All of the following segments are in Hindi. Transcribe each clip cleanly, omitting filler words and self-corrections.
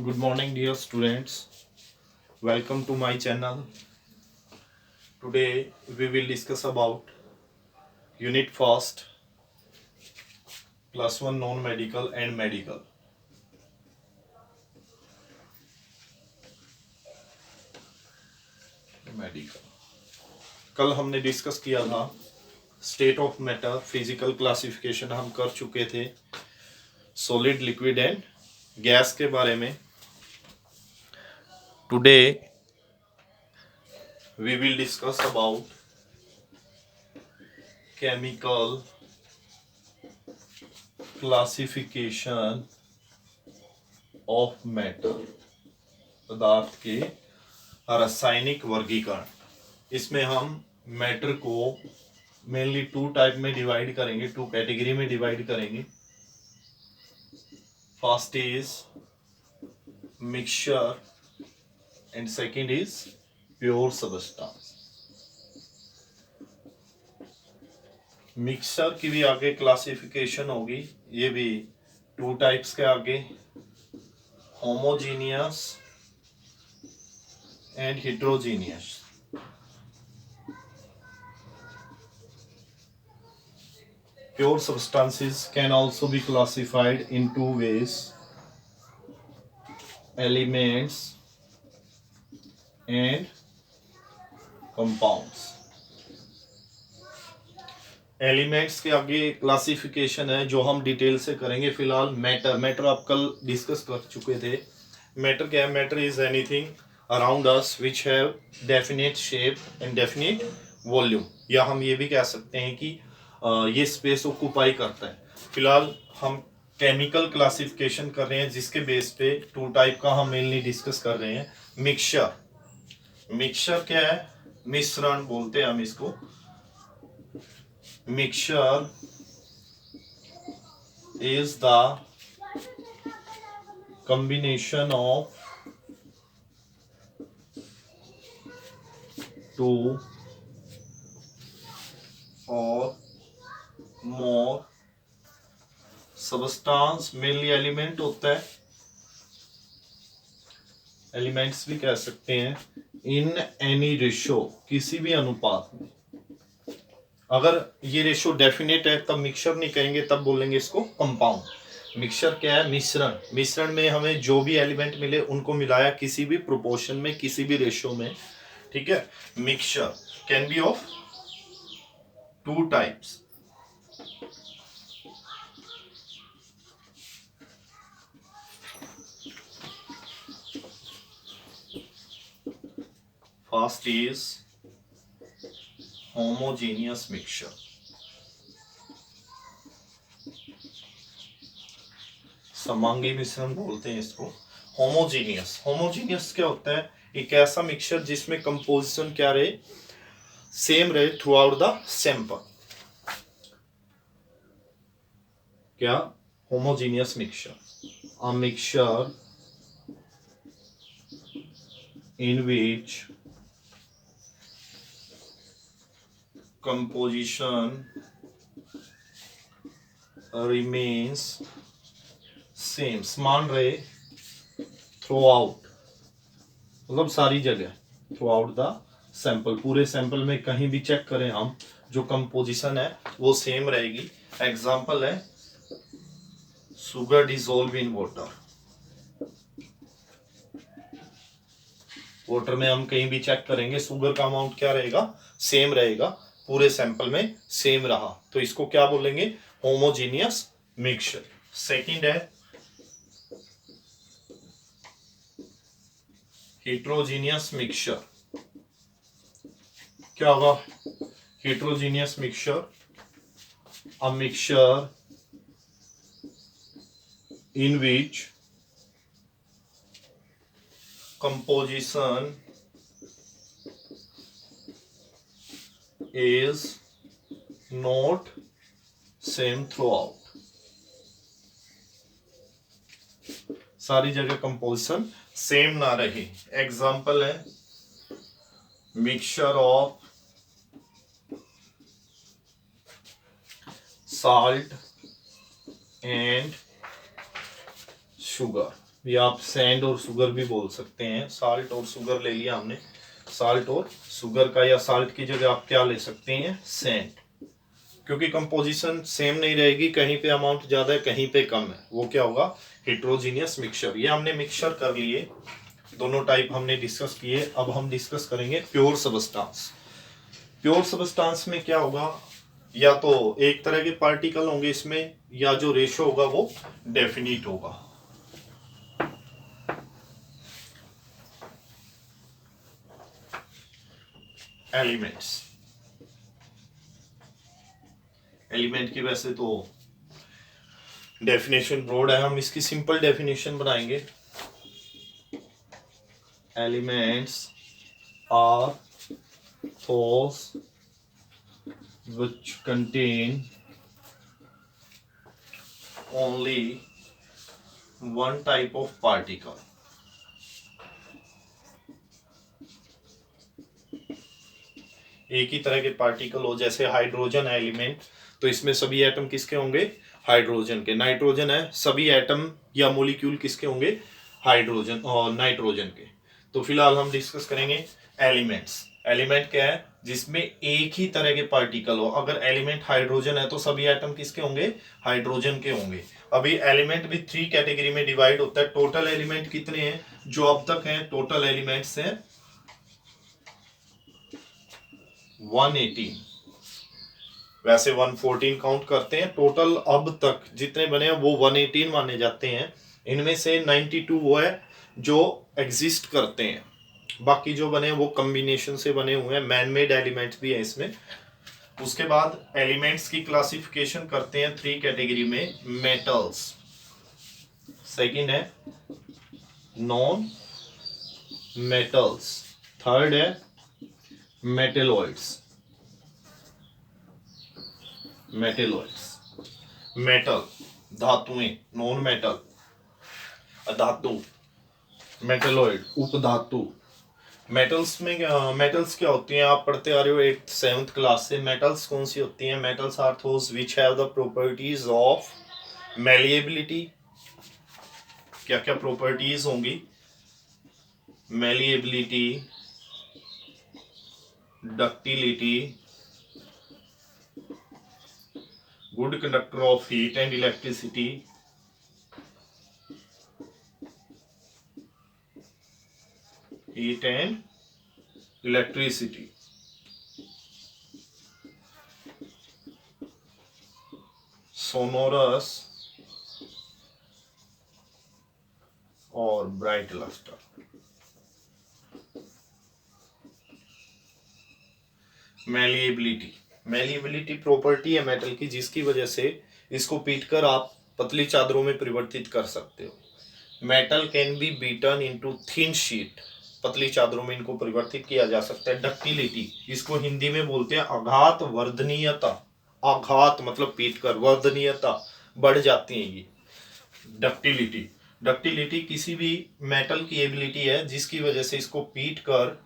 Good morning, dear students. Welcome to my channel. Today we will discuss about Unit First, Plus One Non-Medical and Medical. Medical कल हमने डिस्कस किया था state of matter physical classification हम कर चुके थे सॉलिड लिक्विड एंड गैस के बारे में. Today we will discuss about chemical classification of matter, पदार्थ के रासायनिक वर्गीकरण. इसमें हम मैटर को मेनली टू टाइप में डिवाइड करेंगे, टू कैटेगरी में डिवाइड करेंगे. First is mixture and second is pure substance. Mixture की भी आगे क्लासिफिकेशन होगी, ये भी टू टाइप्स के आगे, homogeneous and heterogeneous. Pure substances can also be classified in two ways: elements and compounds. Elements के आगे क्लासिफिकेशन है जो हम डिटेल से करेंगे. फिलहाल मैटर आप कल डिस्कस कर चुके थे. मैटर क्या है? Matter is anything around us which have definite shape and definite volume, या हम ये भी कह सकते हैं कि ये स्पेस ऑक्यूपाई करता है. फिलहाल हम केमिकल क्लासिफिकेशन कर रहे हैं जिसके बेस पे टू टाइप का हम मेनली डिस्कस कर रहे हैं. मिक्सचर क्या है? मिश्रण बोलते हैं हम इसको. Mixture is the combination of two or more substance. Mainly element होता है, एलिमेंट्स भी कह सकते हैं. इन एनी रेशो, किसी भी अनुपात में. अगर ये रेशो डेफिनेट है तब मिक्सचर नहीं कहेंगे, तब बोलेंगे इसको कंपाउंड. मिक्सचर क्या है? मिश्रण में हमें जो भी एलिमेंट मिले उनको मिलाया किसी भी प्रोपोर्शन में, किसी भी रेशो में. ठीक है. Mixture can be of two types. First is homogeneous mixture. समांगी मिश्रण बोलते हैं इसको. होमोजीनियस क्या होता है? एक ऐसा मिक्सचर जिसमें कंपोजिशन क्या रहे? सेम रहे थ्रू आउट द सैंपल. क्या? Homogeneous mixture. A mixture in which composition remains same, समान रहे थ्रू आउट, मतलब सारी जगह, थ्रू आउट द सैंपल. पूरे सैंपल में कहीं भी चेक करें हम, जो कंपोजिशन है वो सेम रहेगी. एग्जांपल है sugar dissolve in water. Water में हम कहीं भी चेक करेंगे, शुगर का अमाउंट क्या रहेगा? सेम रहेगा. पूरे सैंपल में सेम रहा तो इसको क्या बोलेंगे? Homogeneous mixture. सेकंड है हेटेरोजीनियस मिक्सचर. क्या होगा heterogeneous mixture? A mixture in which composition is not same throughout. सारी जगह कंपोजिशन सेम ना रहे. एग्जांपल है mixture of salt and sugar. या आप सैंड और शुगर भी बोल सकते हैं। साल्ट और शुगर ले लिया हमने, साल्ट और शुगर का, या साल्ट की जगह आप क्या ले सकते हैं, सैंड, क्योंकि कंपोजिशन सेम नहीं रहेगी, कहीं पे अमाउंट ज्यादा है कहीं पे कम है, वो क्या होगा, हेट्रोजीनियस मिक्सचर। ये हमने मिक्सचर कर लिए, दोनों टाइप हमने डिस्कस किए। अब हम डिस्कस करेंगे प्योर सबस्टांस। प्योर सबस्टांस में क्या होगा, या तो एक तरह के पार्टिकल होंगे इसमें, या जो रेशो होगा वो डेफिनिट होगा। एलिमेंट्स, एलिमेंट की वैसे तो डेफिनेशन ब्रॉड है, हम इसकी सिंपल डेफिनेशन बनाएंगे। Elements are those which contain only one type of particle। एक ही तरह के पार्टिकल हो, जैसे हाइड्रोजन एलिमेंट, तो इसमें सभी एटम किसके होंगे, हाइड्रोजन के। नाइट्रोजन है, सभी एटम या मॉलिक्यूल किसके होंगे, हाइड्रोजन और नाइट्रोजन के। तो फिलहाल हम डिस्कस करेंगे एलिमेंट्स। एलिमेंट क्या है, जिसमें एक ही तरह के पार्टिकल हो। अगर एलिमेंट हाइड्रोजन है तो सभी एटम किसके होंगे, हाइड्रोजन के होंगे। अभी एलिमेंट भी 3 कैटेगरी में डिवाइड होता है। टोटल एलिमेंट कितने हैं जो अब तक हैं, टोटल एलिमेंट्स हैं 118, वैसे 114 काउंट करते हैं। टोटल अब तक जितने बने हैं वो 118 माने जाते हैं। इनमें से 92 वो है जो एग्जिस्ट करते हैं, बाकी जो बने हैं वो कॉम्बिनेशन से बने हुए हैं। मैन मेड एलिमेंट्स भी है इसमें। उसके बाद एलिमेंट्स की क्लासिफिकेशन करते हैं 3 कैटेगरी में। मेटल्स, सेकंड है नॉन मेटल्स, थर्ड है मेटेलॉइड्स। मेटेलॉइड्स, मेटल धातुएं, नॉन मेटल धातु, मेटेलॉइड उपधातु। मेटल्स में मेटल्स क्या होती हैं, आप पढ़ते आ रहे हो 8th 7th क्लास से। मेटल्स कौन सी होती हैं, metals are those which have the properties of malleability. क्या क्या प्रॉपर्टीज होंगी, malleability, ductility, good conductor of heat and electricity, heat and electricity, sonorous और bright lustre. Malleability, malleability property है मेटल की, जिसकी वजह से इसको पीटकर आप पतली चादरों में परिवर्तित कर सकते हो। Metal can be beaten into thin sheet, पतली चादरों में इनको परिवर्तित किया जा सकता है। डक्टिलिटी, इसको हिंदी में बोलते हैं आघात वर्धनीयता। आघात मतलब पीटकर, वर्धनीयता बढ़ जाती है ये डक्टिलिटी। डक्टिलिटी किसी भी मेटल की एबिलिटी है जिसकी वजह से इसको पीट कर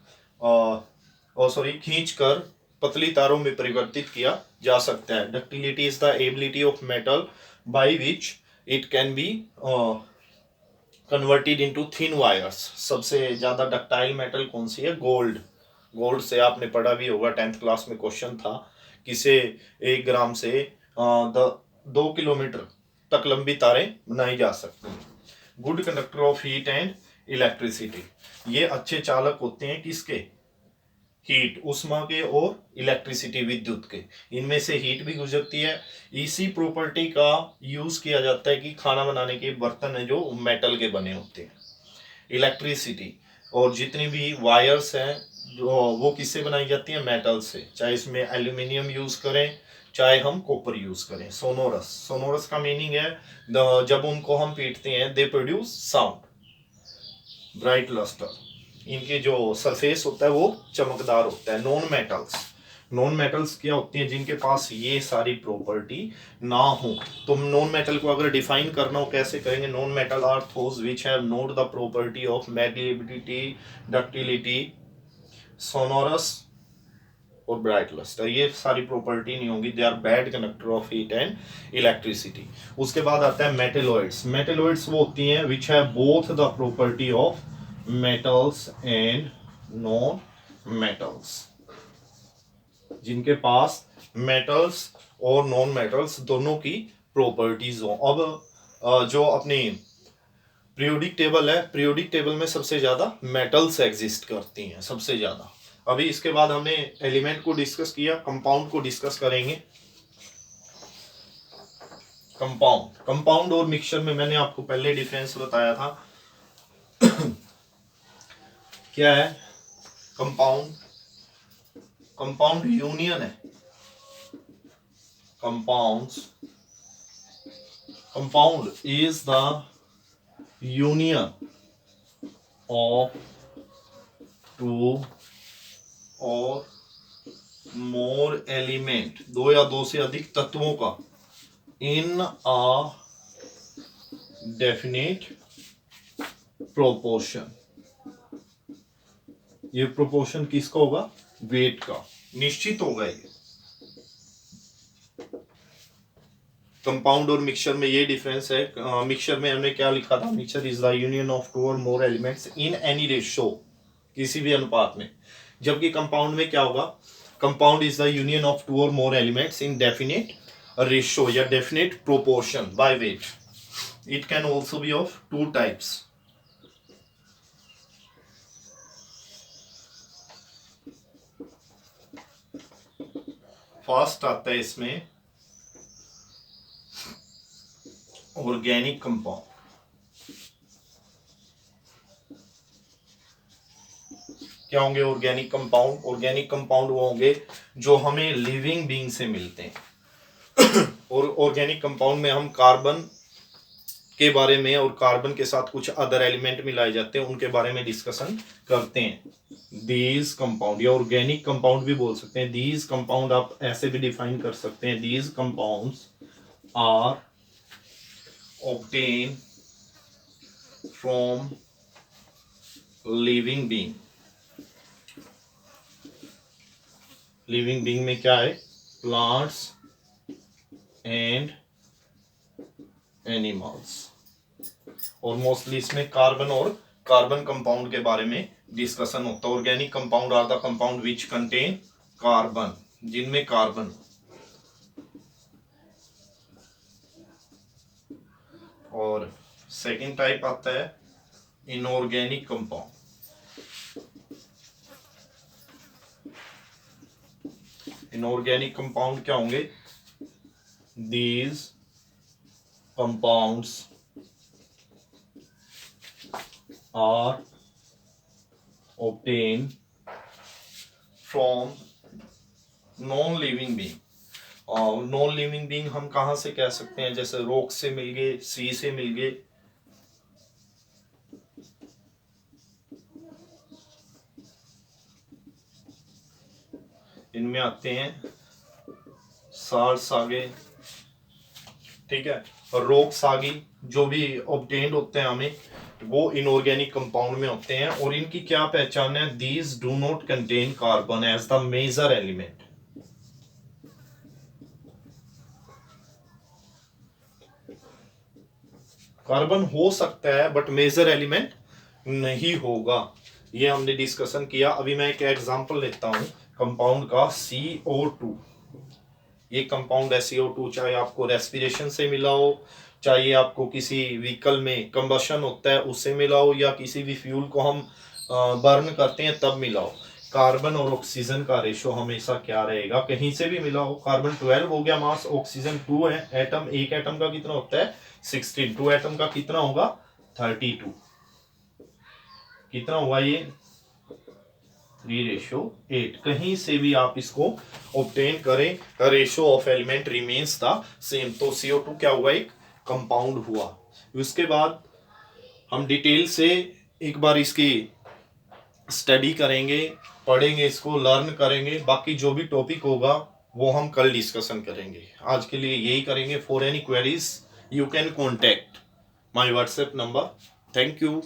खींच कर पतली तारों में परिवर्तित किया जा सकता है। Ductility is the ability of metal by which it can be converted into thin wires. सबसे ज्यादा डक्टाइल मेटल कौन सी है, गोल्ड। गोल्ड से आपने पढ़ा भी होगा, 10th क्लास में क्वेश्चन था, किसे 1 ग्राम से 2 किलोमीटर तक लंबी तारें बनाई जा सकती हैं। Good conductor of heat and electricity, ये अच्छे चालक होते हैं किसके, हीट उष्मा के और इलेक्ट्रिसिटी विद्युत के। इनमें से हीट भी गुजरती है। इसी प्रॉपर्टी का यूज किया जाता है कि खाना बनाने के बर्तन है जो मेटल के बने होते हैं। इलेक्ट्रिसिटी और जितनी भी वायर्स हैं जो वो किससे बनाई जाती है, मेटल से, चाहे इसमें एल्यूमिनियम यूज करें चाहे हम कॉपर यूज करें। सोनोरस, सोनोरस का मीनिंग है जब उनको हम पीटते हैं they produce sound. Bright lustre, इनके जो सरफेस होता है वो चमकदार होता है। नॉन मेटल्स, नॉन मेटल्स क्या होती हैं, जिनके पास ये सारी प्रॉपर्टी ना हो। तो नॉन मेटल को अगर डिफाइन करना हो कैसे करेंगे, non metal are those which have not the property of malleability, ductility, sonorous और ब्राइट लस्टर, ये सारी प्रॉपर्टी नहीं होंगी, they are bad conductor of heat and electricity. उसके बाद आता है मेटेलॉइड्स। मेटेलॉइड्स वो होती हैं which have both the property of metals and non metals, जिनके पास मेटल्स और नॉन मेटल्स दोनों की प्रॉपर्टीज हो। अब जो अपनी पीरियोडिक टेबल है, पीरियोडिक टेबल में सबसे ज्यादा मेटल्स एग्जिस्ट करती हैं सबसे ज्यादा। अभी इसके बाद हमने एलिमेंट को डिस्कस किया, कंपाउंड को डिस्कस करेंगे। कंपाउंड और मिक्सचर में मैंने आपको पहले डिफरेंस बताया था। क्या है कंपाउंड? कंपाउंड यूनियन है। Compound is the union of two और मोर एलिमेंट, दो या दो से अधिक तत्वों का, इन अ डेफिनेट प्रोपोर्शन। ये प्रोपोर्शन किसका होगा? वेट का, निश्चित होगा ये। कंपाउंड और मिक्सचर में ये डिफरेंस है। मिक्सचर में हमने क्या लिखा था? Mixture is the union of two और more elements in any ratio, किसी भी अनुपात में। जबकि कंपाउंड में क्या होगा? Compound is the union of two और more elements in definite ratio या definite proportion by weight. It can also be of two types. First आता है इसमें ऑर्गेनिक कंपाउंड। क्या होंगे ऑर्गेनिक कंपाउंड? ऑर्गेनिक कंपाउंड वो होंगे जो हमें लिविंग बीइंग से मिलते हैं। और ऑर्गेनिक कंपाउंड में हम कार्बन के बारे में और कार्बन के साथ कुछ अदर एलिमेंट मिलाए जाते हैं उनके बारे में डिस्कशन करते हैं। दीज कंपाउंड या ऑर्गेनिक कंपाउंड भी बोल सकते हैं। दीज कंपाउंड आप ऐसे भी डिफाइन कर सकते हैं, these compounds are obtained from living being। Living being में क्या है? Plants and animals. और मोस्टली इसमें कार्बन और कार्बन कंपाउंड के बारे में डिस्कशन होता है। Organic compound are the compound which contain carbon, जिनमें कार्बन। और सेकेंड टाइप आता है इनऑर्गेनिक कंपाउंड। इनऑर्गेनिक कंपाउंड क्या होंगे? These compounds are obtained from non living being. और नॉन लिविंग बीइंग हम कहां से कह सकते हैं? जैसे रॉक से मिल गए, सी से मिल गए। इनमें आते हैं साल्ट्स आ गए, ठीक है, और रॉक्स आ गई। जो भी ऑब्टेन्ड होते हैं हमें, वो इनऑर्गेनिक कंपाउंड में होते हैं। और इनकी क्या पहचान है? These do not contain carbon as the major element. Carbon हो सकता है बट मेजर एलिमेंट नहीं होगा। ये हमने डिस्कशन किया। अभी मैं एक एग्जांपल लेता हूं कंपाउंड का, CO2। ये कंपाउंड है CO2, चाहे आपको रेस्पिरेशन से मिला हो, चाहे आपको किसी व्हीकल में कंबशन होता है उससे मिला हो, या किसी भी फ्यूल को हम बर्न करते हैं तब मिला हो। कार्बन और ऑक्सीजन का रेशो हमेशा क्या रहेगा? कहीं से भी मिला हो। कार्बन 12 हो गया मास, ऑक्सीजन 2 है। एटम, एक एटम का कितना होता है? 16। 2 एटम का कितना होगा? 32। कितना हुआ ये? 3:8। कहीं से भी आप इसको ऑब्टेन करें, ratio of element remains the same. तो CO2 क्या हुआ? एक कंपाउंड हुआ। उसके बाद हम डिटेल से एक बार इसकी स्टडी करेंगे, पढ़ेंगे, इसको लर्न करेंगे। बाकी जो भी टॉपिक होगा वो हम कल डिस्कशन करेंगे। आज के लिए यही करेंगे। For any queries you can contact my WhatsApp number. Thank you.